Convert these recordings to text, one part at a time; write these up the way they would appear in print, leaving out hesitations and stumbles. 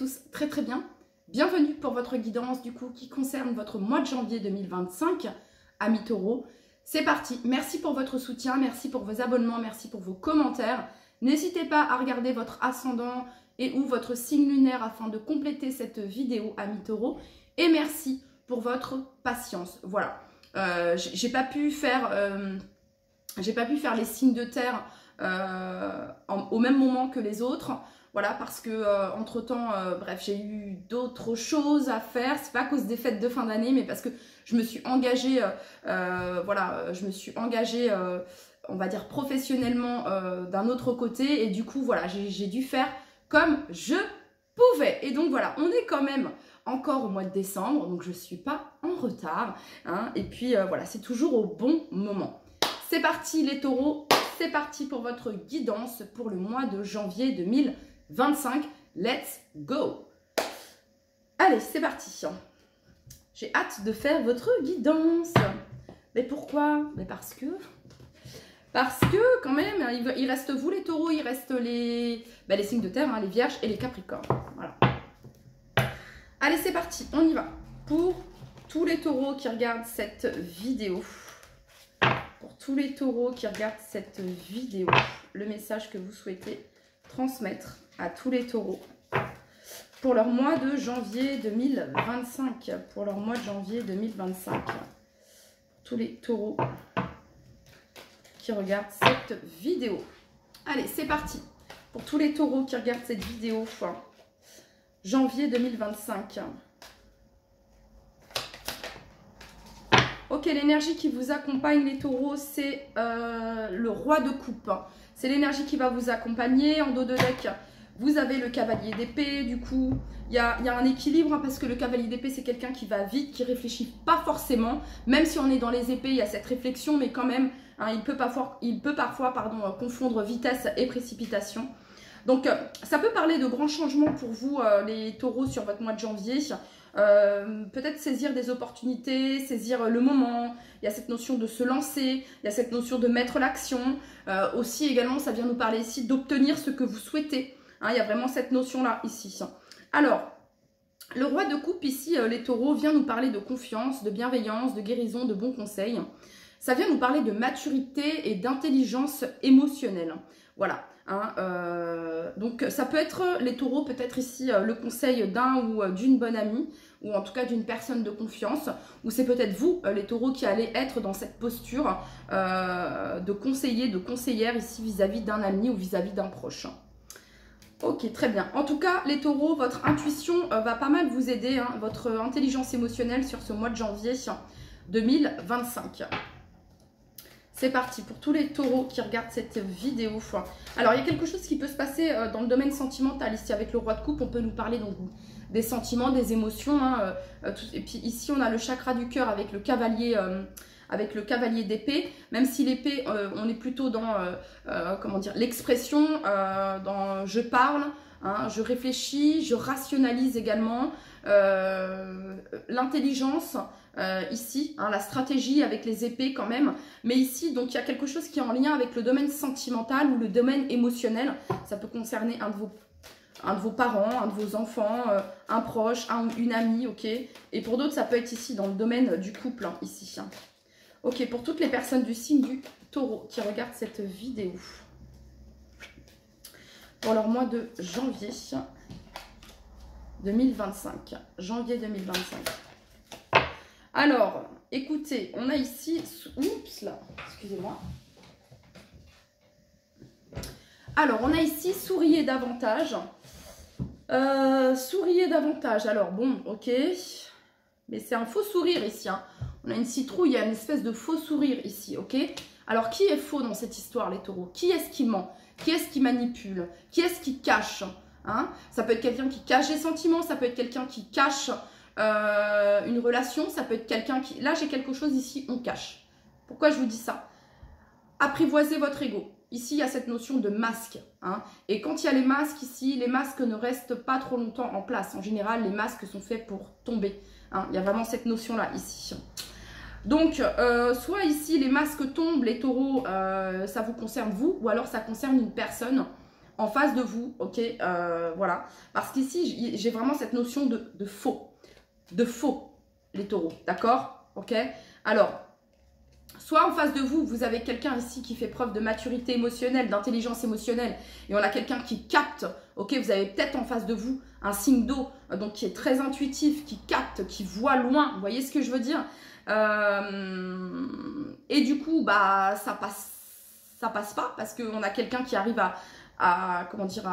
tous très très bien. Bienvenue pour votre guidance du coup qui concerne votre mois de janvier 2025, amis taureaux. C'est parti, merci pour votre soutien, merci pour vos abonnements, merci pour vos commentaires. N'hésitez pas à regarder votre ascendant et ou votre signe lunaire afin de compléter cette vidéo, amis taureaux. Et merci pour votre patience. Voilà, j'ai pas pu faire les signes de terre au même moment que les autres. Voilà, parce que entre temps, bref, j'ai eu d'autres choses à faire. C'est pas à cause des fêtes de fin d'année, mais parce que je me suis engagée, on va dire professionnellement d'un autre côté. Et du coup, voilà, j'ai dû faire comme je pouvais. Et donc voilà, on est quand même encore au mois de décembre, donc je suis pas en retard. Hein, et puis voilà, c'est toujours au bon moment. C'est parti les taureaux, c'est parti pour votre guidance pour le mois de janvier 2025. Let's go! Allez, c'est parti. J'ai hâte de faire votre guidance. Mais pourquoi? Mais parce que quand même, il reste vous les taureaux, il reste les signes de terre, hein, les vierges et les capricornes. Voilà. Allez, c'est parti, on y va. Pour tous les taureaux qui regardent cette vidéo, pour tous les taureaux qui regardent cette vidéo, le message que vous souhaitez transmettre à tous les taureaux pour leur mois de janvier 2025. Pour leur mois de janvier 2025. Tous les taureaux qui regardent cette vidéo. Allez, c'est parti. Pour tous les taureaux qui regardent cette vidéo, janvier 2025. Ok, l'énergie qui vous accompagne, les taureaux, c'est le roi de coupe. C'est l'énergie qui va vous accompagner. En dos de deck, vous avez le cavalier d'épée. Du coup, il y a un équilibre, hein, parce que le cavalier d'épée, c'est quelqu'un qui va vite, qui réfléchit pas forcément. Même si on est dans les épées, il y a cette réflexion, mais quand même, hein, il peut parfois confondre vitesse et précipitation. Donc, ça peut parler de grands changements pour vous, les taureaux, sur votre mois de janvier. Peut-être saisir des opportunités, saisir le moment. Il y a cette notion de se lancer, il y a cette notion de mettre l'action. Aussi également, ça vient nous parler ici d'obtenir ce que vous souhaitez. Hein, il y a vraiment cette notion-là ici. Alors, le roi de coupe ici, les taureaux, vient nous parler de confiance, de bienveillance, de guérison, de bons conseils. Ça vient nous parler de maturité et d'intelligence émotionnelle. Voilà. Hein, donc ça peut être, les taureaux, peut-être ici le conseil d'un ou d'une bonne amie, ou en tout cas d'une personne de confiance, ou c'est peut-être vous, les taureaux, qui allez être dans cette posture de conseiller, de conseillère ici vis-à-vis d'un ami ou vis-à-vis d'un proche. Ok, très bien. En tout cas, les taureaux, votre intuition va pas mal vous aider, hein, votre intelligence émotionnelle sur ce mois de janvier 2025. C'est parti pour tous les taureaux qui regardent cette vidéo. Alors, il y a quelque chose qui peut se passer dans le domaine sentimental. Ici, avec le roi de coupe, on peut nous parler donc des sentiments, des émotions. Hein, et puis ici, on a le chakra du cœur avec le cavalier d'épée. Même si l'épée, on est plutôt dans comment dire, l'expression, dans je parle, hein, je réfléchis, je rationalise également. L'intelligence, ici, hein, la stratégie avec les épées quand même, mais ici donc il y a quelque chose qui est en lien avec le domaine sentimental ou le domaine émotionnel. Ça peut concerner un de vos parents, un de vos enfants, un proche, une amie, ok. Et pour d'autres, ça peut être ici dans le domaine du couple, hein, ici. Hein. Ok, pour toutes les personnes du signe du taureau qui regardent cette vidéo, pour leur mois de janvier 2025. Janvier 2025. Alors, écoutez, on a ici... Oups, là, excusez-moi. Alors, on a ici souriez davantage. Souriez davantage. Alors, bon, ok. Mais c'est un faux sourire ici. Hein. On a une citrouille, il y a une espèce de faux sourire ici, ok. Alors, qui est faux dans cette histoire, les taureaux? Qui est-ce qui ment? Qui est-ce qui manipule? Qui est-ce qui cache? Hein, ça peut être quelqu'un qui cache des sentiments, ça peut être quelqu'un qui cache une relation, ça peut être quelqu'un qui... Là, j'ai quelque chose ici, on cache. Pourquoi je vous dis ça? Apprivoisez votre ego. Ici, il y a cette notion de masque. Hein, et quand il y a les masques ici, les masques ne restent pas trop longtemps en place. En général, les masques sont faits pour tomber. Hein, il y a vraiment cette notion-là ici. Donc, soit ici, les masques tombent, les taureaux, ça vous concerne vous, ou alors ça concerne une personne. en face de vous, ok, voilà. Parce qu'ici, j'ai vraiment cette notion de faux. De faux, les taureaux, d'accord? Ok. Alors, soit en face de vous, vous avez quelqu'un ici qui fait preuve de maturité émotionnelle, d'intelligence émotionnelle, et on a quelqu'un qui capte, ok, vous avez peut-être en face de vous un signe d'eau, donc qui est très intuitif, qui capte, qui voit loin, vous voyez ce que je veux dire? Et du coup, bah, ça passe pas, parce qu'on a quelqu'un qui arrive comment dire,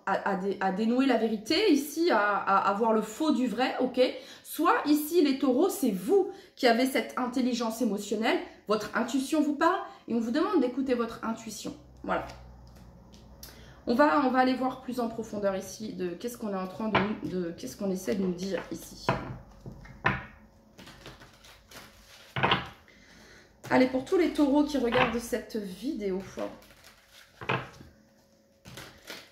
à dénouer la vérité ici, à voir le faux du vrai, ok. Soit ici les taureaux, c'est vous qui avez cette intelligence émotionnelle, votre intuition vous parle et on vous demande d'écouter votre intuition. Voilà. On va aller voir plus en profondeur ici de qu'est-ce qu'on est en train qu'est-ce qu'on essaie de nous dire ici. Allez, pour tous les taureaux qui regardent cette vidéo,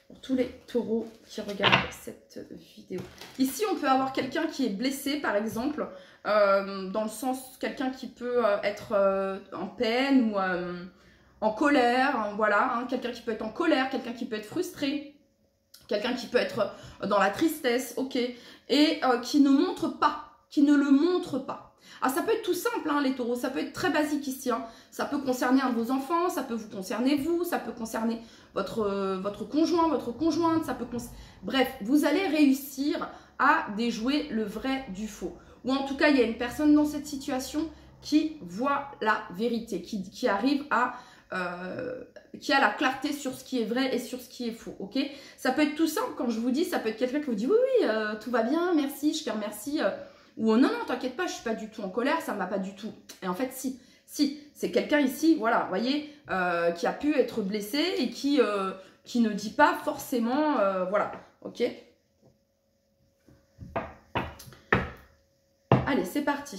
pour tous les taureaux qui regardent cette vidéo. Ici, on peut avoir quelqu'un qui est blessé, par exemple, dans le sens, quelqu'un qui peut être en peine ou en colère, hein, voilà, hein, quelqu'un qui peut être en colère, quelqu'un qui peut être frustré, quelqu'un qui peut être dans la tristesse, ok, et qui ne montre pas, qui ne le montre pas. Ah, ça peut être tout simple, hein, les taureaux, ça peut être très basique ici. Hein. Ça peut concerner un de vos enfants, ça peut vous concerner vous, ça peut concerner votre conjoint, votre conjointe, ça peut bref, vous allez réussir à déjouer le vrai du faux. Ou en tout cas, il y a une personne dans cette situation qui voit la vérité, qui arrive à... qui a la clarté sur ce qui est vrai et sur ce qui est faux, ok? Ça peut être tout simple, quand je vous dis, ça peut être quelqu'un qui vous dit « Oui, oui, tout va bien, merci, je te remercie. » Ou « Non, non, t'inquiète pas, je suis pas du tout en colère, ça m'a pas du tout. » Et en fait, si, c'est quelqu'un ici, voilà, vous voyez, qui a pu être blessé et qui ne dit pas forcément, voilà, ok? Allez, c'est parti.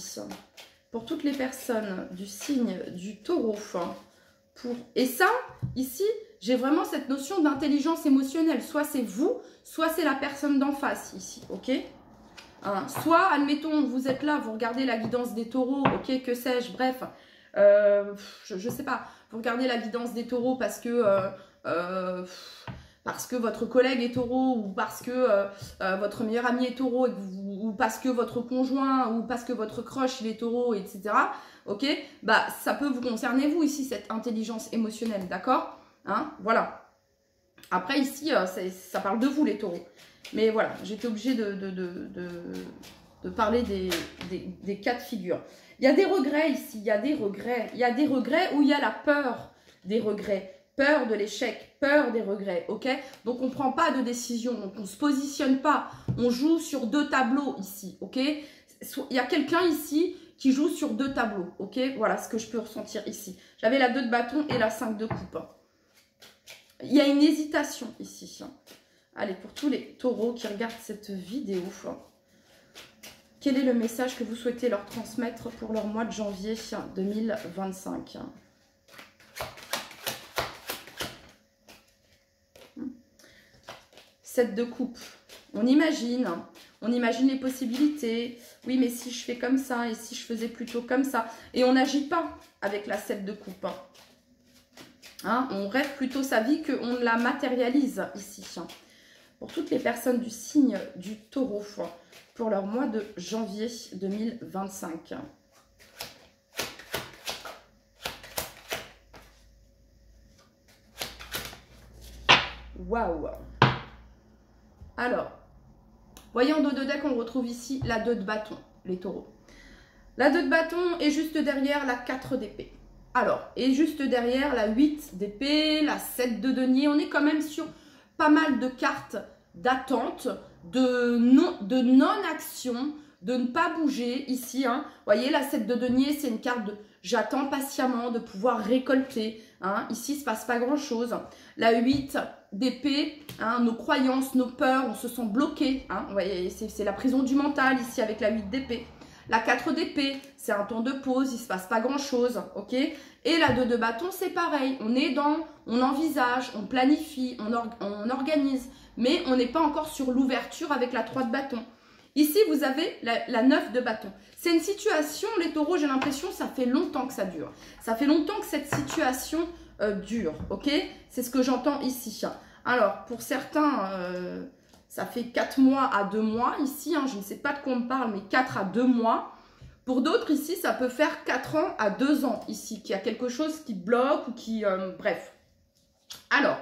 Pour toutes les personnes du signe du taureau, et ça, ici, j'ai vraiment cette notion d'intelligence émotionnelle. Soit c'est vous, soit c'est la personne d'en face, ici, ok? Hein, soit, admettons, vous êtes là, vous regardez la guidance des taureaux, ok, que sais-je, bref, je sais pas, vous regardez la guidance des taureaux parce que votre collègue est taureau, ou parce que votre meilleur ami est taureau, ou parce que votre conjoint, ou parce que votre crush il est taureau, etc., ok, bah ça peut vous concerner vous ici, cette intelligence émotionnelle, d'accord, hein, voilà. Après ici, ça parle de vous les taureaux. Mais voilà, j'étais obligée de parler des cas de figure. Il y a des regrets ici, il y a des regrets. Il y a des regrets où il y a la peur des regrets, peur de l'échec, peur des regrets, ok? Donc on ne prend pas de décision, donc on ne se positionne pas. On joue sur deux tableaux ici, ok? Il y a quelqu'un ici qui joue sur deux tableaux, ok? Voilà ce que je peux ressentir ici. J'avais la 2 de bâton et la 5 de coupe. Il y a une hésitation ici. Allez, pour tous les taureaux qui regardent cette vidéo, quel est le message que vous souhaitez leur transmettre pour leur mois de janvier 2025? Sept de coupe. On imagine les possibilités. Oui, mais si je fais comme ça, et si je faisais plutôt comme ça. Et on n'agit pas avec la 7 de coupe. Hein, on rêve plutôt sa vie qu'on la matérialise ici. Pour toutes les personnes du signe du taureau, pour leur mois de janvier 2025. Waouh! Alors, voyez en dos de deck, on retrouve ici la 2 de bâton, les taureaux. La 2 de bâton est juste derrière la 4 d'épée. Alors, et juste derrière la 8 d'épée, la 7 de denier, on est quand même sur pas mal de cartes d'attente, de non-action, de ne pas bouger ici. Hein. Vous voyez, la 7 de denier, c'est une carte de j'attends patiemment de pouvoir récolter. Hein. Ici, il ne se passe pas grand-chose. La 8 d'épée, hein, nos croyances, nos peurs, on se sent bloqué. Hein. Vous voyez, c'est la prison du mental ici avec la 8 d'épée. La 4 d'épée, c'est un temps de pause, il ne se passe pas grand-chose, ok? Et la 2 de bâton, c'est pareil. On envisage, on planifie, on organise, mais on n'est pas encore sur l'ouverture avec la 3 de bâton. Ici, vous avez la 9 de bâton. C'est une situation, les taureaux, j'ai l'impression, ça fait longtemps que ça dure. Ça fait longtemps que cette situation dur, ok? C'est ce que j'entends ici. Alors, pour certains, ça fait 4 mois à 2 mois ici, hein, je ne sais pas de quoi on me parle, mais 4 à 2 mois. Pour d'autres ici, ça peut faire 4 ans à 2 ans ici, qu'il y a quelque chose qui bloque ou qui... bref. Alors,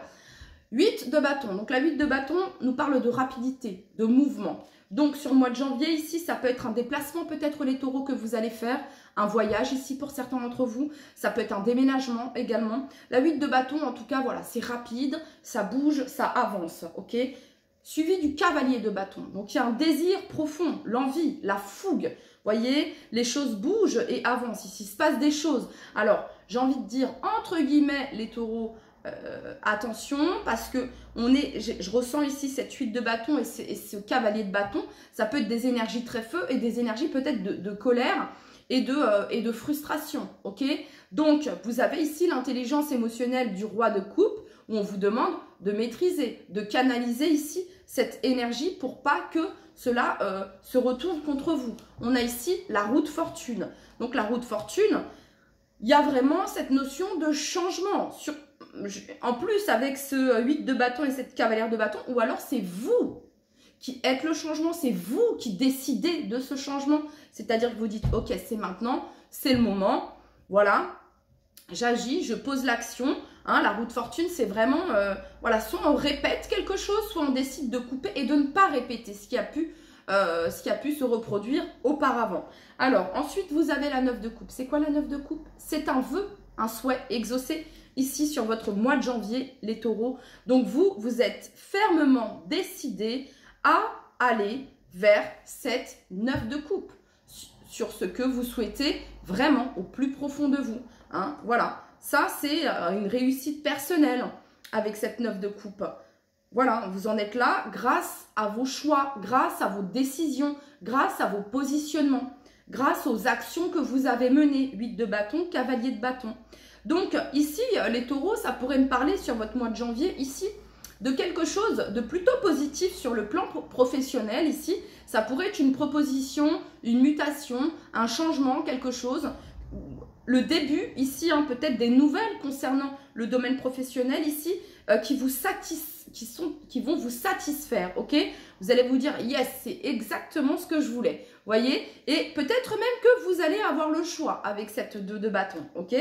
8 de bâton. Donc la 8 de bâton nous parle de rapidité, de mouvement. Donc sur le mois de janvier ici, ça peut être un déplacement peut-être les taureaux que vous allez faire, un voyage ici pour certains d'entre vous, ça peut être un déménagement également. La 8 de bâton en tout cas, voilà, c'est rapide, ça bouge, ça avance, ok? Suivi du cavalier de bâton. Donc il y a un désir profond, l'envie, la fougue. Voyez, les choses bougent et avancent ici, il se passe des choses. Alors, j'ai envie de dire, entre guillemets, les taureaux, attention, parce que je ressens ici cette 8 de bâton et ce cavalier de bâton, ça peut être des énergies très feu et des énergies peut-être de colère et de frustration, ok? Donc, vous avez ici l'intelligence émotionnelle du roi de coupe, où on vous demande de maîtriser, de canaliser ici cette énergie pour pas que cela se retourne contre vous. On a ici la roue de fortune. Donc la roue de fortune, il y a vraiment cette notion de changement. En plus avec ce 8 de bâton et cette cavalière de bâton, ou alors c'est vous qui êtes le changement, c'est vous qui décidez de ce changement. C'est-à-dire que vous dites, ok, c'est maintenant, c'est le moment, voilà, j'agis, je pose l'action. Hein, la roue de fortune, c'est vraiment, voilà, soit on répète quelque chose, soit on décide de couper et de ne pas répéter ce qui a pu se reproduire auparavant. Alors, ensuite, vous avez la 9 de coupe. C'est quoi la 9 de coupe? C'est un vœu, un souhait exaucé ici sur votre mois de janvier, les taureaux. Donc, vous êtes fermement décidés à aller vers cette 9 de coupe, sur ce que vous souhaitez vraiment au plus profond de vous. Hein, voilà. Ça, c'est une réussite personnelle avec cette 9 de coupe. Voilà, vous en êtes là grâce à vos choix, grâce à vos décisions, grâce à vos positionnements, grâce aux actions que vous avez menées. 8 de bâton, cavalier de bâton. Donc ici, les taureaux, ça pourrait me parler sur votre mois de janvier, ici, de quelque chose de plutôt positif sur le plan professionnel. Ici, ça pourrait être une proposition, une mutation, un changement, quelque chose. Le début, ici, hein, peut-être des nouvelles concernant le domaine professionnel, ici, qui vont vous satisfaire, ok? Vous allez vous dire, yes, c'est exactement ce que je voulais, voyez? Et peut-être même que vous allez avoir le choix avec cette 2 de bâton, ok?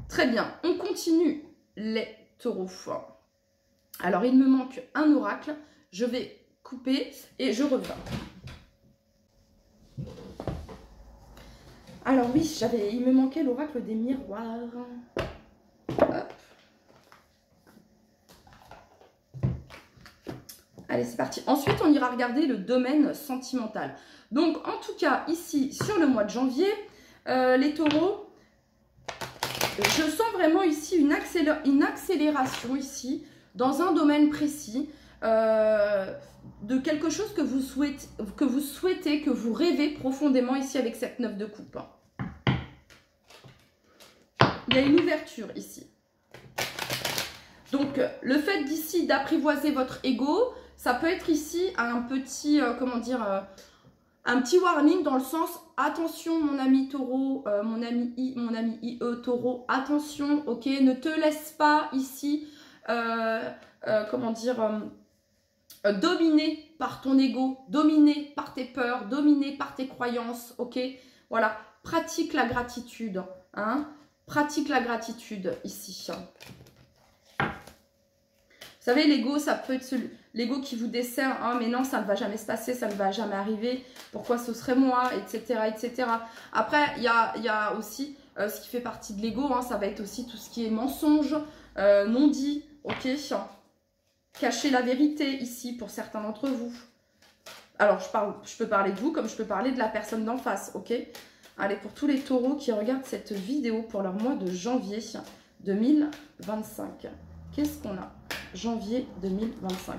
Très bien, on continue les taureaux. Alors, il me manque un oracle, je vais couper et je reviens. Alors oui, il me manquait l'oracle des miroirs. Hop. Allez, c'est parti. Ensuite, on ira regarder le domaine sentimental. Donc, en tout cas, ici, sur le mois de janvier, les taureaux, je sens vraiment ici une accélération ici, dans un domaine précis, de quelque chose que vous souhaitez, que vous rêvez profondément ici avec cette 9 de coupe. Il y a une ouverture ici. Donc, le fait d'ici d'apprivoiser votre ego, ça peut être ici un petit, un petit warning dans le sens, attention mon ami taureau, mon ami IE taureau, attention, ok, ne te laisse pas ici, dominé par ton ego, dominé par tes peurs, dominé par tes croyances, ok? Voilà, pratique la gratitude, hein? Pratique la gratitude ici. Vous savez, l'ego, ça peut être l'ego qui vous dessert, hein, mais non, ça ne va jamais se passer, ça ne va jamais arriver, pourquoi ce serait moi, etc. etc. Après, il y a aussi ce qui fait partie de l'ego, hein, ça va être aussi tout ce qui est mensonge, non dit, ok? Cacher la vérité ici pour certains d'entre vous. Alors, je peux parler de vous comme je peux parler de la personne d'en face, ok? Allez, pour tous les taureaux qui regardent cette vidéo pour leur mois de janvier 2025. Qu'est-ce qu'on a? Janvier 2025.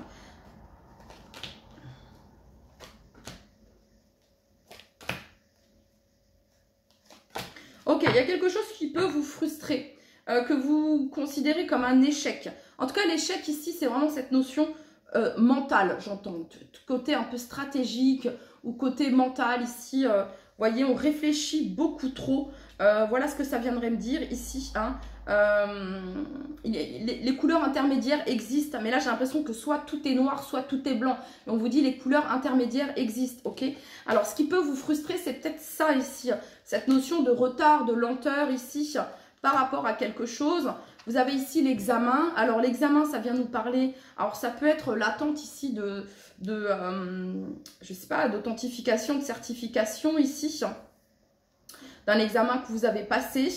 Ok, il y a quelque chose qui peut vous frustrer, que vous considérez comme un échec. En tout cas, l'échec ici, c'est vraiment cette notion mentale, j'entends. Côté un peu stratégique ou côté mental ici, voyez, on réfléchit beaucoup trop Voilà ce que ça viendrait me dire ici. Hein. Les couleurs intermédiaires existent, mais là j'ai l'impression que soit tout est noir, soit tout est blanc. Et on vous dit les couleurs intermédiaires existent, ok? Alors ce qui peut vous frustrer, c'est peut-être ça ici, cette notion de retard, de lenteur ici, par rapport à quelque chose. Vous avez ici l'examen. Alors l'examen, ça vient nous parler, alors ça peut être l'attente ici je sais pas, d'authentification, de certification ici, d'un examen que vous avez passé.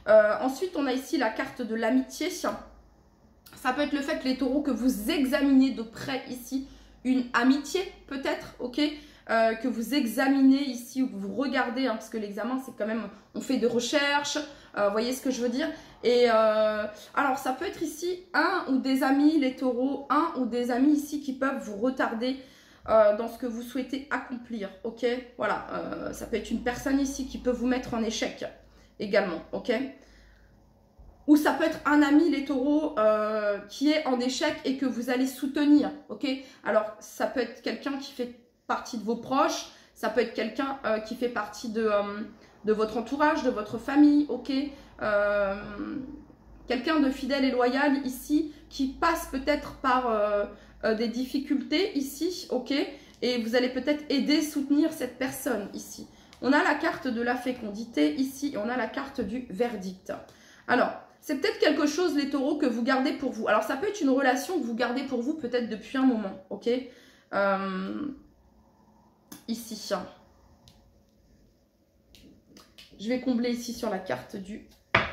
Ensuite, on a ici la carte de l'amitié. Ça peut être le fait, les taureaux, que vous examinez de près ici une amitié, peut-être, ok, que vous examinez ici ou que vous regardez, hein, parce que l'examen, c'est quand même, on fait de recherches, vous voyez ce que je veux dire. Et alors, ça peut être ici un ou des amis, les taureaux, un ou des amis ici qui peuvent vous retarder dans ce que vous souhaitez accomplir, ok. Voilà, ça peut être une personne ici qui peut vous mettre en échec également, ok. Ou ça peut être un ami, les taureaux, qui est en échec et que vous allez soutenir, ok. Alors, ça peut être quelqu'un qui fait partie de vos proches, ça peut être quelqu'un qui fait partie de votre entourage, de votre famille, ok. Quelqu'un de fidèle et loyal ici, qui passe peut-être par des difficultés ici, ok. Et vous allez peut-être aider, soutenir cette personne ici. On a la carte de la fécondité ici et on a la carte du verdict. Alors, c'est peut-être quelque chose, les taureaux, que vous gardez pour vous. Alors, ça peut être une relation que vous gardez pour vous peut-être depuis un moment, ok. Ici. Je vais combler ici sur la carte du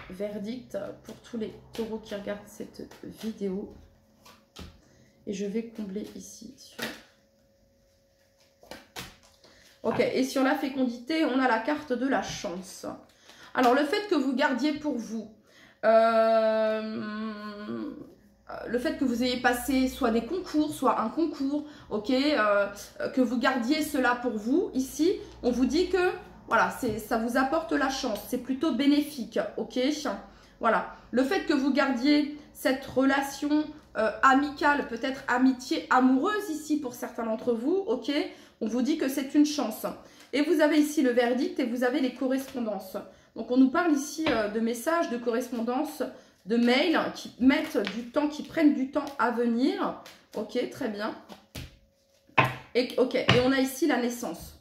verdict pour tous les taureaux qui regardent cette vidéo. Et je vais combler ici sur... Ok, et sur la fécondité, on a la carte de la chance. Alors, le fait que vous gardiez pour vous, le fait que vous ayez passé soit des concours, soit un concours, ok, que vous gardiez cela pour vous, ici, on vous dit que, voilà, ça vous apporte la chance, c'est plutôt bénéfique, ok. Voilà, le fait que vous gardiez cette relation amicale, peut-être amitié amoureuse ici pour certains d'entre vous, ok, on vous dit que c'est une chance. Et vous avez ici le verdict et vous avez les correspondances. Donc on nous parle ici de messages, de correspondances, de mails qui mettent du temps, qui prennent du temps à venir. Ok, très bien. Et on a ici la naissance.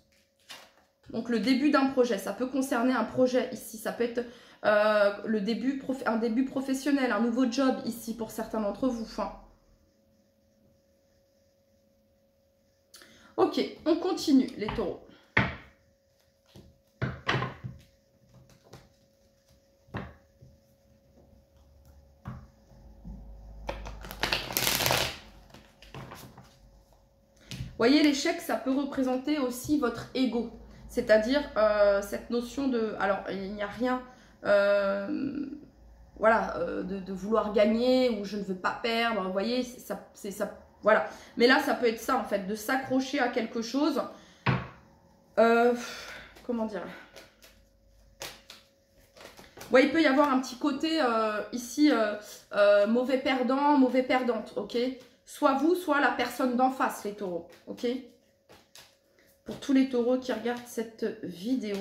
Donc le début d'un projet, ça peut concerner un projet ici, ça peut être un début professionnel, un nouveau job ici pour certains d'entre vous. Enfin. Ok, on continue les taureaux. Voyez, l'échec, ça peut représenter aussi votre ego. C'est-à-dire cette notion de... Alors, il n'y a rien... voilà, de vouloir gagner ou je ne veux pas perdre. Vous voyez, c'est ça. Voilà. Mais là, ça peut être ça, en fait, de s'accrocher à quelque chose. Comment dire? Ouais, il peut y avoir un petit côté ici, mauvais perdant, mauvais perdante, ok? Soit vous, soit la personne d'en face, les taureaux, ok? Pour tous les taureaux qui regardent cette vidéo,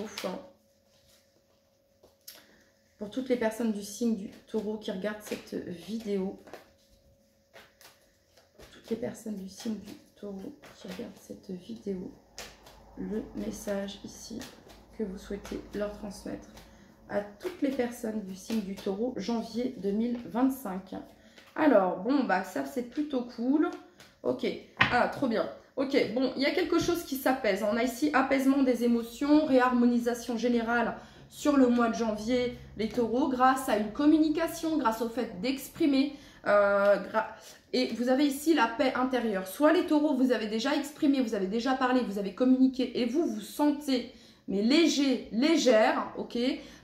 pour toutes les personnes du signe du taureau qui regardent cette vidéo, pour toutes les personnes du signe du taureau qui regardent cette vidéo, le message ici que vous souhaitez leur transmettre à toutes les personnes du signe du taureau, janvier 2025. Alors, bon, bah ça c'est plutôt cool. Ok, ah, trop bien. Ok, bon, il y a quelque chose qui s'apaise. On a ici apaisement des émotions, réharmonisation générale sur le mois de janvier, les taureaux, grâce à une communication, grâce au fait d'exprimer. Et vous avez ici la paix intérieure. Soit les taureaux, vous avez déjà exprimé, vous avez déjà parlé, vous avez communiqué et vous vous sentez, mais léger, légère, ok,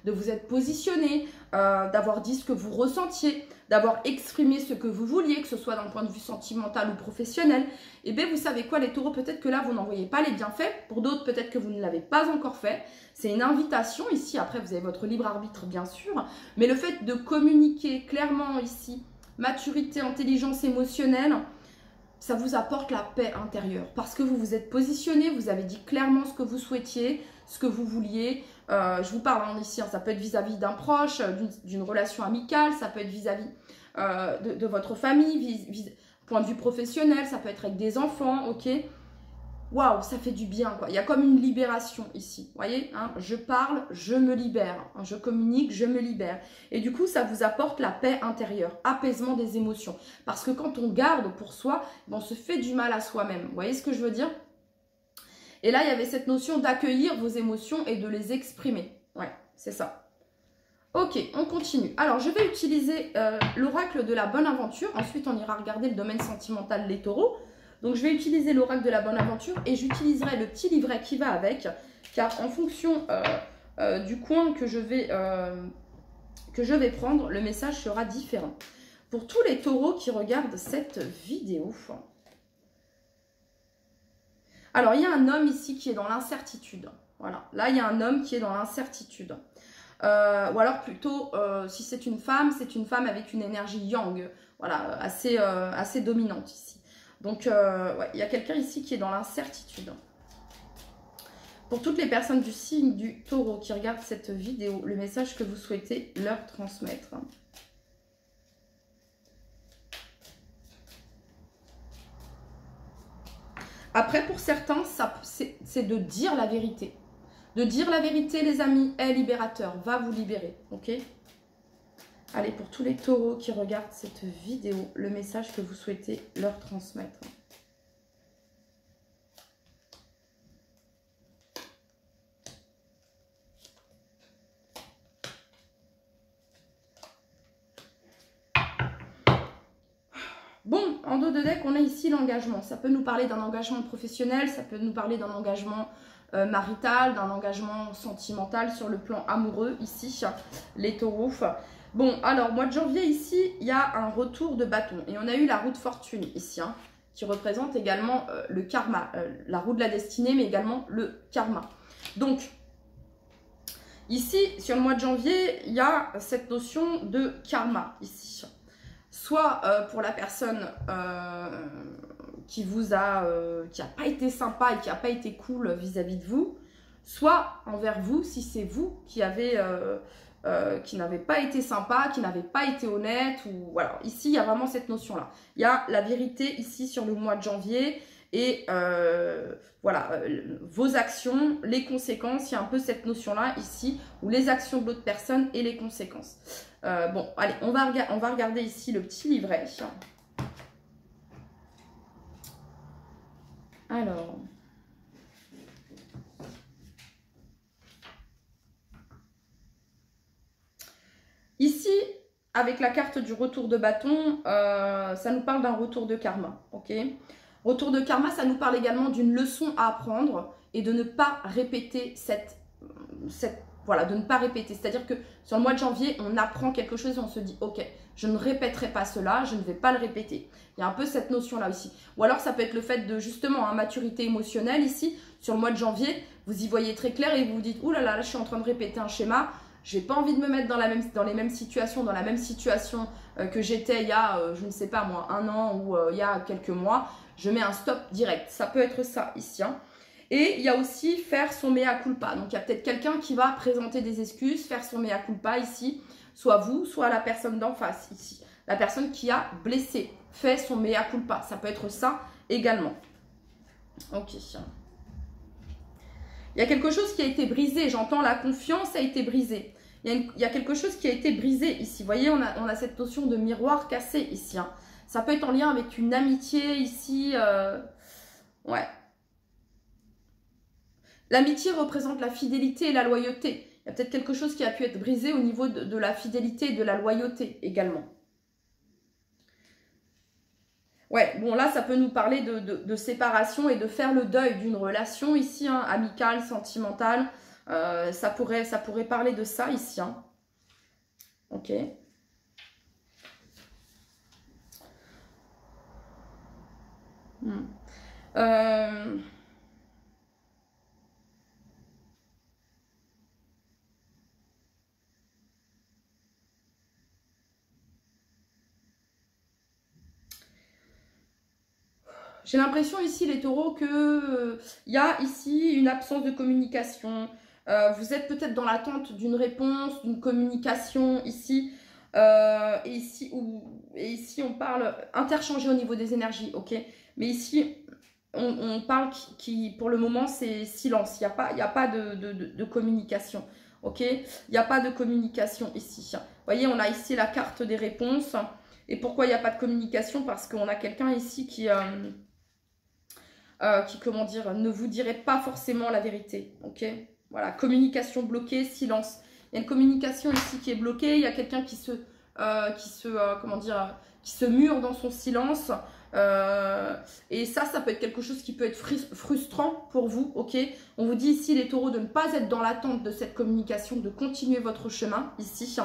de vous être positionné, d'avoir dit ce que vous ressentiez, d'avoir exprimé ce que vous vouliez, que ce soit d'un point de vue sentimental ou professionnel. Et bien, vous savez quoi, les taureaux, peut-être que là, vous n'en voyez pas les bienfaits. Pour d'autres, peut-être que vous ne l'avez pas encore fait. C'est une invitation ici. Après, vous avez votre libre arbitre, bien sûr. Mais le fait de communiquer clairement ici, maturité, intelligence émotionnelle, ça vous apporte la paix intérieure. Parce que vous vous êtes positionné, vous avez dit clairement ce que vous souhaitiez, ce que vous vouliez. Je vous parle ici, hein, ça peut être vis-à-vis d'un proche, d'une relation amicale, ça peut être vis-à-vis de votre famille, point de vue professionnel, ça peut être avec des enfants, ok. Waouh, ça fait du bien, quoi. Il y a comme une libération ici, vous voyez, hein, je parle, je me libère, hein, je communique, je me libère. Et du coup, ça vous apporte la paix intérieure, apaisement des émotions. Parce que quand on garde pour soi, on se fait du mal à soi-même. Vous voyez ce que je veux dire? Et là, il y avait cette notion d'accueillir vos émotions et de les exprimer. Ouais, c'est ça. Ok, on continue. Alors, je vais utiliser l'oracle de la bonne aventure. Ensuite, on ira regarder le domaine sentimental, les taureaux. Donc, je vais utiliser l'oracle de la bonne aventure et j'utiliserai le petit livret qui va avec. Car en fonction du coin que je vais prendre, le message sera différent. Pour tous les taureaux qui regardent cette vidéo... Alors, il y a un homme ici qui est dans l'incertitude. Voilà, là, il y a un homme qui est dans l'incertitude. Ou alors plutôt, si c'est une femme avec une énergie yang. Voilà, assez dominante ici. Donc, ouais, il y a quelqu'un ici qui est dans l'incertitude. Pour toutes les personnes du signe du taureau qui regardent cette vidéo, le message que vous souhaitez leur transmettre. Après, pour certains, c'est de dire la vérité. De dire la vérité, les amis, est libérateur. Va vous libérer, ok? Allez, pour tous les taureaux qui regardent cette vidéo, le message que vous souhaitez leur transmettre. Bon, en dos de deck, on a ici l'engagement. Ça peut nous parler d'un engagement professionnel, ça peut nous parler d'un engagement marital, d'un engagement sentimental sur le plan amoureux, ici, les taureaux. Bon, alors, mois de janvier, ici, il y a un retour de bâton. Et on a eu la roue de fortune, ici, hein, qui représente également le karma. La roue de la destinée, mais également le karma. Donc, ici, sur le mois de janvier, il y a cette notion de karma, ici. Soit pour la personne qui a pas été sympa et qui n'a pas été cool vis-à-vis de vous, soit envers vous, si c'est vous qui n'avez pas été sympa, qui n'avez pas été honnête, ou voilà. Ici, il y a vraiment cette notion-là. Il y a la vérité ici sur le mois de janvier et voilà, vos actions, les conséquences, il y a un peu cette notion-là ici, ou les actions de l'autre personne et les conséquences. Bon, allez, on va regarder ici le petit livret. Alors... Ici, avec la carte du retour de bâton, ça nous parle d'un retour de karma, ok? Retour de karma, ça nous parle également d'une leçon à apprendre et de ne pas répéter voilà, de ne pas répéter. C'est-à-dire que sur le mois de janvier, on apprend quelque chose et on se dit, ok, je ne répéterai pas cela, je ne vais pas le répéter. Il y a un peu cette notion-là aussi. Ou alors, ça peut être le fait de, justement, maturité émotionnelle ici, sur le mois de janvier, vous y voyez très clair et vous vous dites, ouh là là, là, je suis en train de répéter un schéma, je n'ai pas envie de me mettre dans la même situation que j'étais il y a, je ne sais pas moi, 1 an ou il y a quelques mois. Je mets un stop direct. Ça peut être ça ici, hein. Et il y a aussi faire son mea culpa. Donc, il y a peut-être quelqu'un qui va présenter des excuses, faire son mea culpa ici. Soit vous, soit la personne d'en face ici. La personne qui a blessé fait son mea culpa. Ça peut être ça également. Ok. Il y a quelque chose qui a été brisé. J'entends la confiance a été brisée. Il y a quelque chose qui a été brisé ici. Vous voyez, on a cette notion de miroir cassé ici, hein. Ça peut être en lien avec une amitié ici. Ouais. L'amitié représente la fidélité et la loyauté. Il y a peut-être quelque chose qui a pu être brisé au niveau de la fidélité et de la loyauté également. Ouais, bon là, ça peut nous parler de séparation et de faire le deuil d'une relation ici, hein, amicale, sentimentale. Ça pourrait parler de ça ici, hein. Ok. J'ai l'impression ici, les taureaux, qu'il y a ici une absence de communication. Vous êtes peut-être dans l'attente d'une réponse, d'une communication ici. Et ici, on parle interchanger au niveau des énergies, ok? Mais ici, on parle qui, pour le moment, c'est silence. Il n'y a pas de communication, ok? Il n'y a pas de communication ici. Vous voyez, on a ici la carte des réponses. Et pourquoi il n'y a pas de communication? Parce qu'on a quelqu'un ici qui, comment dire, ne vous dirait pas forcément la vérité, ok? Voilà, communication bloquée, silence. Il y a une communication ici qui est bloquée. Il y a quelqu'un qui se mure dans son silence. Et ça peut être quelque chose qui peut être frustrant pour vous, ok? On vous dit ici, les taureaux, de ne pas être dans l'attente de cette communication, de continuer votre chemin ici.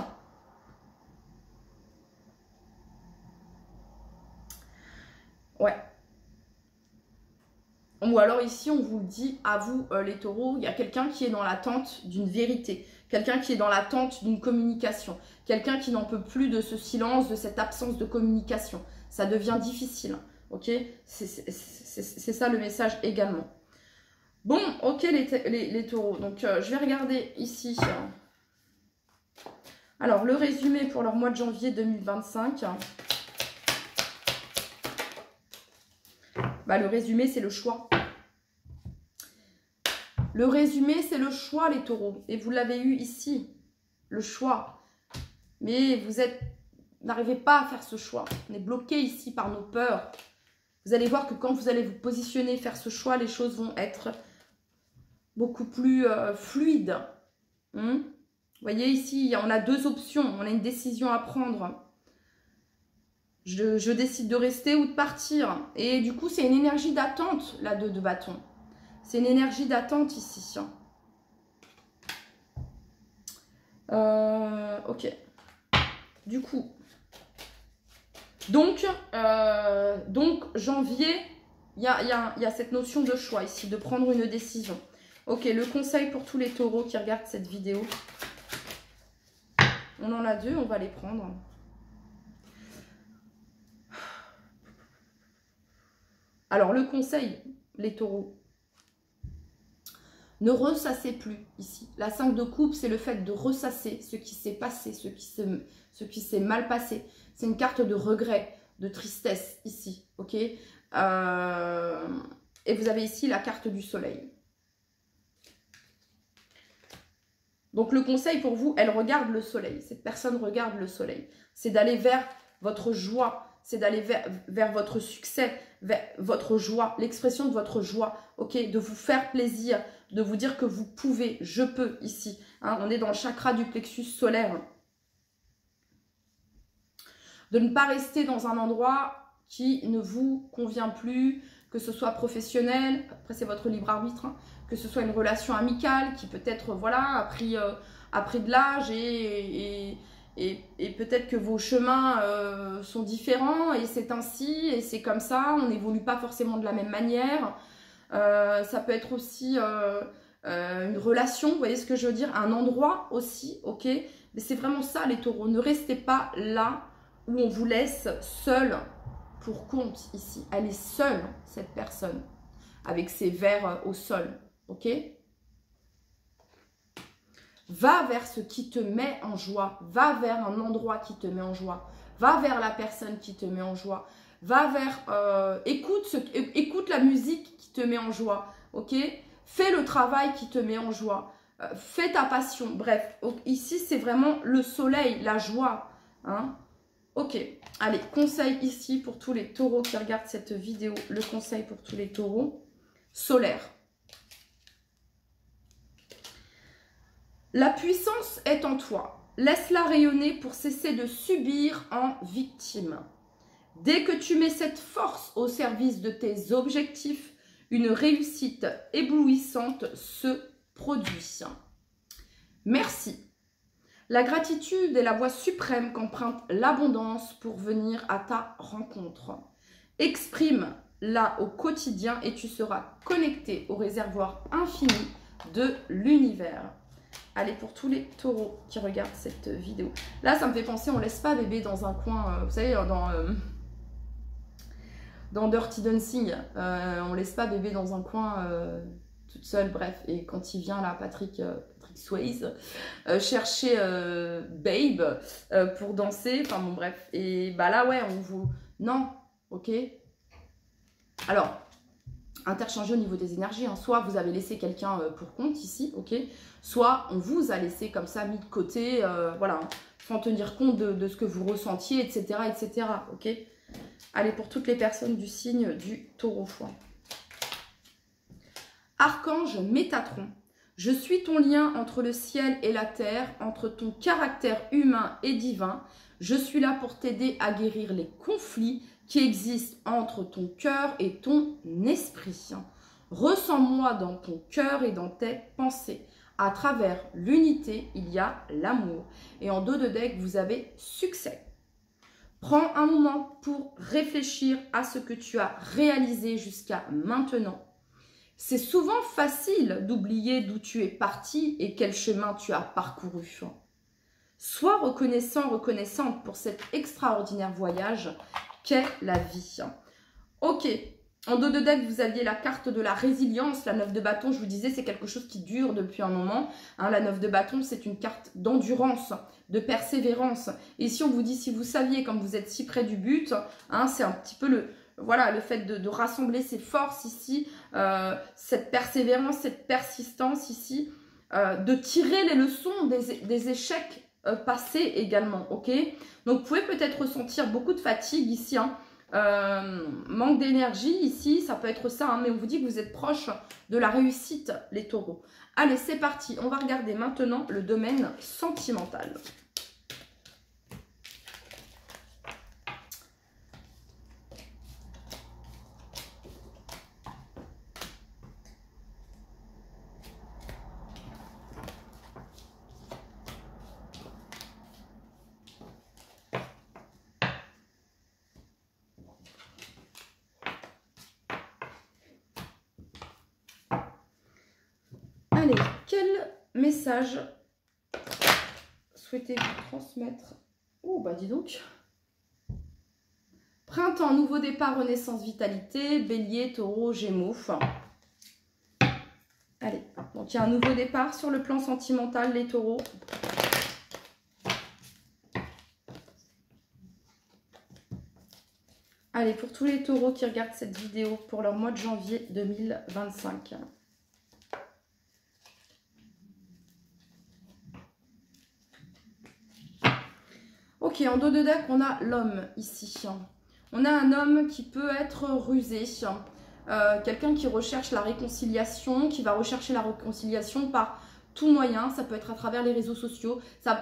Ouais. Ou alors ici, on vous le dit, à vous, les taureaux, il y a quelqu'un qui est dans l'attente d'une vérité. Quelqu'un qui est dans l'attente d'une communication. Quelqu'un qui n'en peut plus de ce silence, de cette absence de communication. Ça devient difficile, ok? C'est ça le message également. Bon, ok les taureaux. Donc, je vais regarder ici. Alors, le résumé pour leur mois de janvier 2025. Bah, le résumé, c'est le choix. Le résumé, c'est le choix, les taureaux. Et vous l'avez eu ici, le choix. Mais vous n'arrivez pas à faire ce choix. On est bloqué ici par nos peurs. Vous allez voir que quand vous allez vous positionner, faire ce choix, les choses vont être beaucoup plus fluides. Vous voyez ici, on a deux options. On a une décision à prendre. Je décide de rester ou de partir. Et du coup, c'est une énergie d'attente, là, de bâton. C'est une énergie d'attente ici. Ok. Du coup. Donc janvier, il y a cette notion de choix ici, de prendre une décision. Ok, le conseil pour tous les taureaux qui regardent cette vidéo. On en a deux, on va les prendre. Alors, le conseil, les taureaux. Ne ressassez plus ici. La 5 de coupe, c'est le fait de ressasser ce qui s'est passé, ce qui s'est mal passé. C'est une carte de regret, de tristesse ici, ok? Et vous avez ici la carte du soleil. Donc le conseil pour vous, elle regarde le soleil. Cette personne regarde le soleil. C'est d'aller vers votre joie, c'est d'aller vers votre succès, vers votre joie, l'expression de votre joie, ok? De vous faire plaisir, de vous dire que vous pouvez, je peux ici. Hein, on est dans le chakra du plexus solaire. De ne pas rester dans un endroit qui ne vous convient plus, que ce soit professionnel, après c'est votre libre arbitre, hein, que ce soit une relation amicale qui peut-être voilà, a pris de l'âge et peut-être que vos chemins sont différents et c'est ainsi et c'est comme ça, on n'évolue pas forcément de la même manière. Ça peut être aussi une relation, vous voyez ce que je veux dire, un endroit aussi, ok? Mais c'est vraiment ça les taureaux, ne restez pas là où on vous laisse seul pour compte ici. Elle est seule, cette personne, avec ses verres au sol, ok? Va vers ce qui te met en joie, va vers un endroit qui te met en joie, va vers la personne qui te met en joie, va vers, écoute la musique qui te met en joie, ok? Fais le travail qui te met en joie, fais ta passion, bref, ici c'est vraiment le soleil, la joie, hein? Ok, allez, conseil ici pour tous les taureaux qui regardent cette vidéo, le conseil pour tous les taureaux, solaire. La puissance est en toi, laisse-la rayonner pour cesser de subir en victime. Dès que tu mets cette force au service de tes objectifs, une réussite éblouissante se produit. Merci. La gratitude est la voie suprême qu'emprunte l'abondance pour venir à ta rencontre. Exprime-la au quotidien et tu seras connecté au réservoir infini de l'univers. Allez, pour tous les taureaux qui regardent cette vidéo. Là, ça me fait penser, on laisse pas bébé dans un coin, vous savez, dans Dirty Dancing, on laisse pas bébé dans un coin toute seule, bref. Et quand il vient là, Patrick Swayze, chercher Babe pour danser, enfin bon bref. Et bah là ouais, on vous... Non, ok. Alors, interchanger au niveau des énergies, hein. Soit vous avez laissé quelqu'un pour compte ici, ok. Soit on vous a laissé comme ça, mis de côté, voilà, sans tenir compte de ce que vous ressentiez, etc., etc., ok. Allez, pour toutes les personnes du signe du Taureau. Archange Métatron, je suis ton lien entre le ciel et la terre, entre ton caractère humain et divin. Je suis là pour t'aider à guérir les conflits qui existent entre ton cœur et ton esprit. Ressens-moi dans ton cœur et dans tes pensées. À travers l'unité, il y a l'amour. Et en dos de deck, vous avez succès. Prends un moment pour réfléchir à ce que tu as réalisé jusqu'à maintenant. C'est souvent facile d'oublier d'où tu es parti et quel chemin tu as parcouru. Sois reconnaissant, reconnaissante pour cet extraordinaire voyage qu'est la vie. Ok, en dos de deck, vous aviez la carte de la résilience, la 9 de bâton, je vous disais, c'est quelque chose qui dure depuis un moment. Hein, la 9 de bâton, c'est une carte d'endurance, de persévérance. Et ici, on vous dit, si vous saviez, comme vous êtes si près du but, hein, c'est un petit peu le... Voilà, le fait de rassembler ses forces ici, cette persévérance, cette persistance ici, de tirer les leçons des échecs passés également, ok. Donc, vous pouvez peut-être ressentir beaucoup de fatigue ici, hein, manque d'énergie ici, ça peut être ça, hein, mais on vous dit que vous êtes proche de la réussite, les taureaux. Allez, c'est parti, on va regarder maintenant le domaine sentimental. Allez, quel message souhaitez-vous transmettre? Oh, bah dis donc. Printemps, nouveau départ, renaissance, vitalité, bélier, taureau, gémeaux. Allez, donc il y a un nouveau départ sur le plan sentimental, les taureaux. Allez, pour tous les taureaux qui regardent cette vidéo pour leur mois de janvier 2025. Ok, en dos de deck, on a l'homme ici. On a un homme qui peut être rusé, quelqu'un qui recherche la réconciliation, qui va rechercher la réconciliation par tout moyen. Ça peut être à travers les réseaux sociaux, ça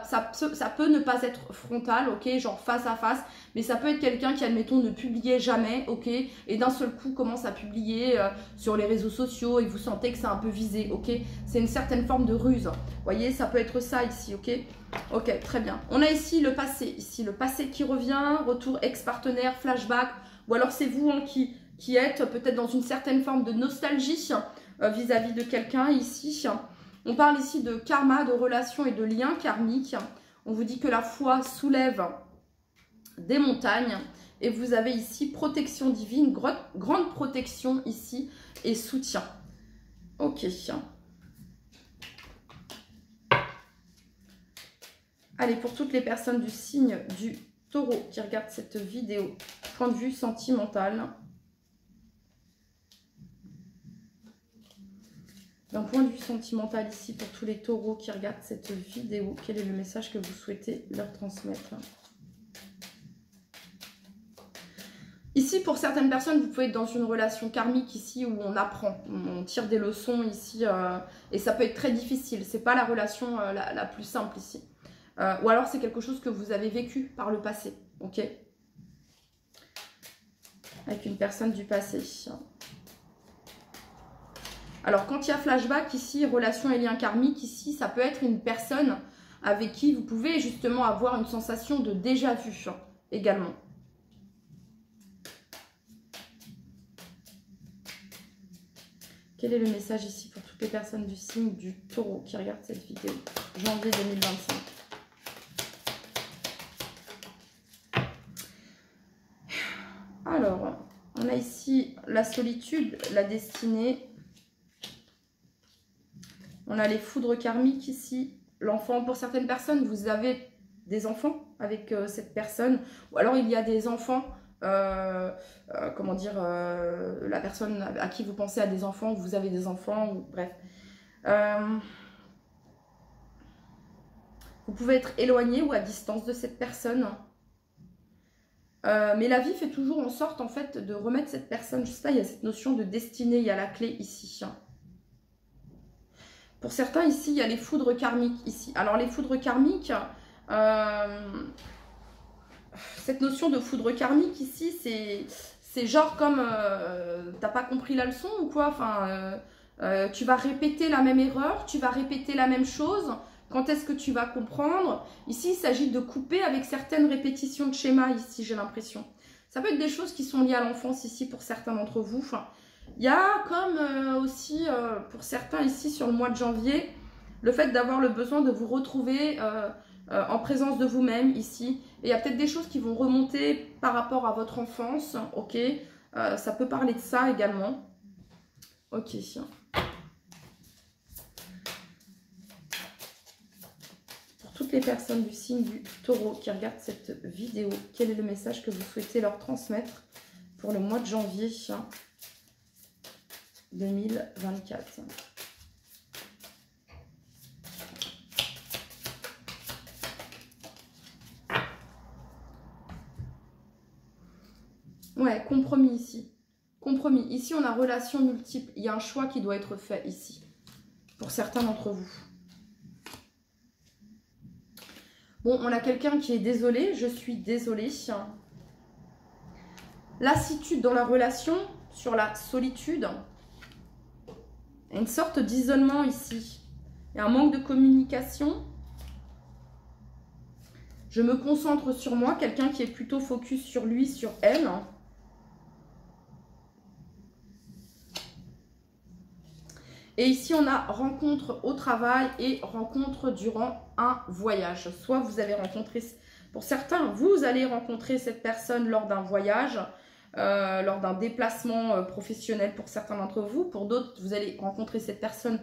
peut ne pas être frontal, ok, genre face à face, mais ça peut être quelqu'un qui, admettons, ne publiait jamais, ok, et d'un seul coup commence à publier sur les réseaux sociaux et vous sentez que c'est un peu visé, ok. C'est une certaine forme de ruse, vous voyez, ça peut être ça ici, ok. Ok, très bien. On a ici le passé, le passé qui revient, retour ex-partenaire, flashback, ou alors c'est vous, hein, qui êtes peut-être dans une certaine forme de nostalgie vis-à-vis de quelqu'un ici. On parle ici de karma, de relations et de liens karmiques. On vous dit que la foi soulève des montagnes. Et vous avez ici protection divine, grande protection ici et soutien. Ok. Allez, pour toutes les personnes du signe du taureau qui regardent cette vidéo, point de vue sentimental. D'un point de vue sentimental ici, pour tous les taureaux qui regardent cette vidéo, quel est le message que vous souhaitez leur transmettre? Ici, pour certaines personnes, vous pouvez être dans une relation karmique ici où on apprend, on tire des leçons ici, et ça peut être très difficile. C'est pas la relation la plus simple ici. Ou alors c'est quelque chose que vous avez vécu par le passé, ok? Avec une personne du passé. Alors quand il y a flashback ici, relation et lien karmique ici, ça peut être une personne avec qui vous pouvez justement avoir une sensation de déjà vu également. Quel est le message ici pour toutes les personnes du signe du taureau qui regardent cette vidéo? Janvier 2025. Alors, on a ici la solitude, la destinée. On a les foudres karmiques ici. L'enfant, pour certaines personnes, vous avez des enfants avec cette personne. Ou alors, il y a des enfants, comment dire, la personne à qui vous pensez a des enfants, vous avez des enfants, ou, bref. Vous pouvez être éloigné ou à distance de cette personne. Mais la vie fait toujours en sorte, en fait, de remettre cette personne. Je sais pas, il y a cette notion de destinée, il y a la clé ici. Pour certains, ici, il y a les foudres karmiques, ici. Alors, les foudres karmiques, cette notion de foudre karmique, ici, c'est genre comme, t'as pas compris la leçon ou quoi? Enfin, tu vas répéter la même erreur, tu vas répéter la même chose. Quand est-ce que tu vas comprendre? Ici, il s'agit de couper avec certaines répétitions de schémas, ici, j'ai l'impression. Ça peut être des choses qui sont liées à l'enfance, ici, pour certains d'entre vous. Enfin, il y a comme aussi, pour certains, ici, sur le mois de janvier, le fait d'avoir le besoin de vous retrouver en présence de vous-même, ici. Et il y a peut-être des choses qui vont remonter par rapport à votre enfance, ok? Ça peut parler de ça également. Ok. Toutes les personnes du signe du Taureau qui regardent cette vidéo, quel est le message que vous souhaitez leur transmettre pour le mois de janvier 2024? Ouais, compromis ici. Compromis. Ici, on a relation multiple. Il y a un choix qui doit être fait ici, pour certains d'entre vous. Bon, on a quelqu'un qui est désolé, je suis désolée. Lassitude dans la relation, sur la solitude. Il y a une sorte d'isolement ici. Il y a un manque de communication. Je me concentre sur moi, quelqu'un qui est plutôt focus sur lui, sur elle. Et ici, on a rencontre au travail et rencontre durant un voyage. Soit vous avez rencontré, pour certains, vous allez rencontrer cette personne lors d'un voyage, lors d'un déplacement professionnel pour certains d'entre vous. Pour d'autres, vous allez rencontrer cette personne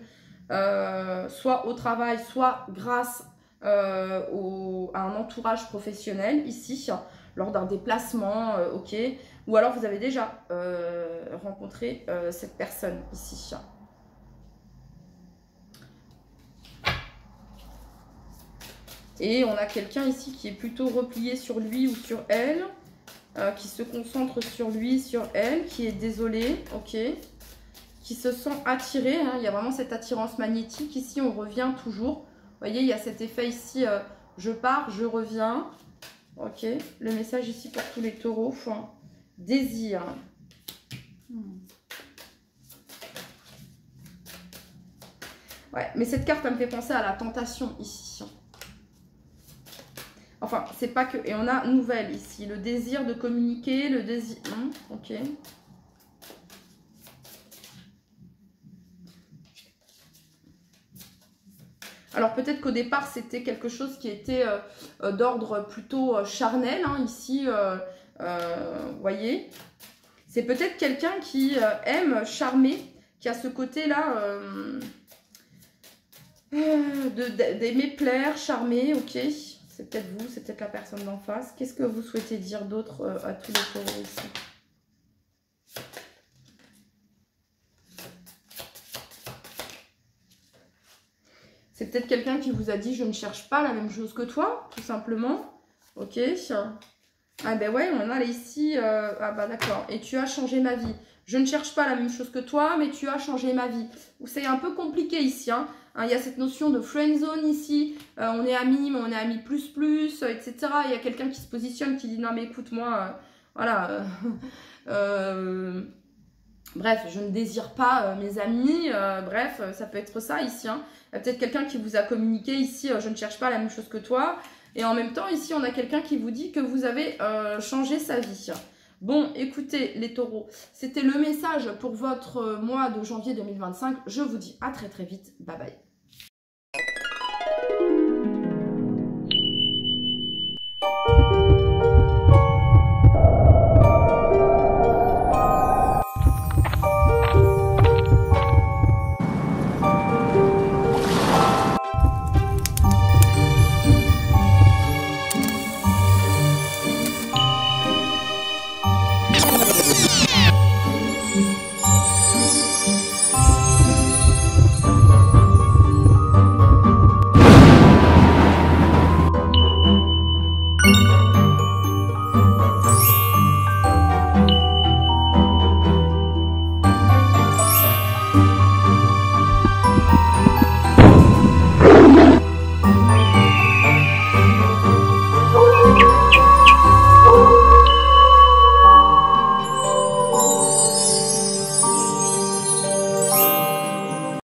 soit au travail, soit grâce à un entourage professionnel ici, lors d'un déplacement, ok. Ou alors, vous avez déjà rencontré cette personne ici. Et on a quelqu'un ici qui est plutôt replié sur lui ou sur elle, qui se concentre sur lui, sur elle, qui est désolé, ok, qui se sent attiré, hein, il y a vraiment cette attirance magnétique. Ici, on revient toujours. Vous voyez, il y a cet effet ici, je pars, je reviens. Ok, le message ici pour tous les taureaux, désir. Ouais, mais cette carte, elle me fait penser à la tentation ici. Enfin, c'est pas que... Et on a nouvelle ici. Le désir de communiquer, le désir... ok. Alors, peut-être qu'au départ, c'était quelque chose qui était d'ordre plutôt charnel. Hein, ici, vous voyez. C'est peut-être quelqu'un qui aime charmer, qui a ce côté-là d'aimer plaire, charmer, ok. C'est peut-être vous, c'est peut-être la personne d'en face. Qu'est-ce que vous souhaitez dire d'autre à tous les taureaux ici? C'est peut-être quelqu'un qui vous a dit « je ne cherche pas la même chose que toi », tout simplement. Ok. Ah ben ouais, on a ici... ah bah d'accord. Et tu as changé ma vie. Je ne cherche pas la même chose que toi, mais tu as changé ma vie. C'est un peu compliqué ici, hein. Il y a cette notion de friend zone ici, on est amis, mais on est amis plus, etc. Il y a quelqu'un qui se positionne, qui dit non mais écoute moi, voilà, bref, je ne désire pas mes amis, bref, ça peut être ça ici. Hein. Il y a peut-être quelqu'un qui vous a communiqué ici, je ne cherche pas la même chose que toi, et en même temps ici on a quelqu'un qui vous dit que vous avez changé sa vie. Bon, écoutez les taureaux, c'était le message pour votre mois de janvier 2025. Je vous dis à très très vite. Bye bye.